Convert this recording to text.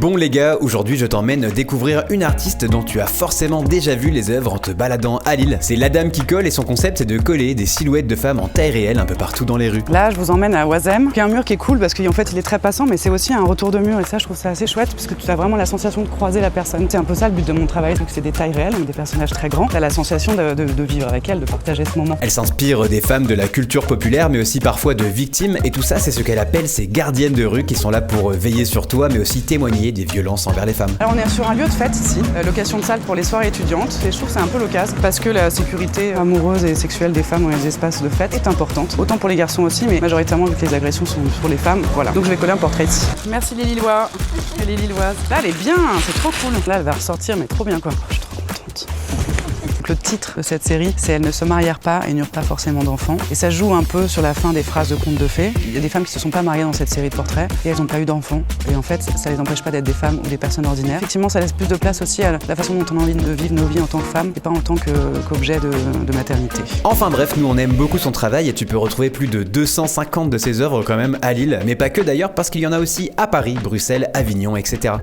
Bon les gars, aujourd'hui je t'emmène découvrir une artiste dont tu as forcément déjà vu les œuvres en te baladant à Lille. C'est La Dame qui colle et son concept c'est de coller des silhouettes de femmes en taille réelle un peu partout dans les rues. Là je vous emmène à Oisem, qui est un mur qui est cool parce qu'en fait il est très passant mais c'est aussi un retour de mur et ça je trouve ça assez chouette parce que tu as vraiment la sensation de croiser la personne. C'est un peu ça le but de mon travail, donc c'est des tailles réelles, donc des personnages très grands. T'as la sensation de vivre avec elles, de partager ce moment. Elle s'inspire des femmes de la culture populaire mais aussi parfois de victimes et tout ça c'est ce qu'elle appelle ses gardiennes de rue qui sont là pour veiller sur toi mais aussi témoigner des violences envers les femmes. Alors on est sur un lieu de fête ici, location de salle pour les soirées étudiantes et je trouve que c'est un peu l'occasion parce que la sécurité amoureuse et sexuelle des femmes dans les espaces de fête est importante, autant pour les garçons aussi mais majoritairement vu que les agressions sont pour les femmes, voilà. Donc je vais coller un portrait ici. Merci les Lillois et les Lilloises. Là elle est bien, c'est trop cool. Là elle va ressortir mais trop bien quoi, je suis trop contente. Le titre de cette série, c'est Elles ne se marièrent pas et n'eurent pas forcément d'enfants. Et ça joue un peu sur la fin des phrases de contes de fées. Il y a des femmes qui se sont pas mariées dans cette série de portraits et elles n'ont pas eu d'enfants. Et en fait, ça les empêche pas d'être des femmes ou des personnes ordinaires. Effectivement, ça laisse plus de place aussi à la façon dont on a envie de vivre nos vies en tant que femmes et pas en tant qu'objet de maternité. Enfin bref, nous on aime beaucoup son travail et tu peux retrouver plus de 250 de ses œuvres quand même à Lille. Mais pas que d'ailleurs parce qu'il y en a aussi à Paris, Bruxelles, Avignon, etc.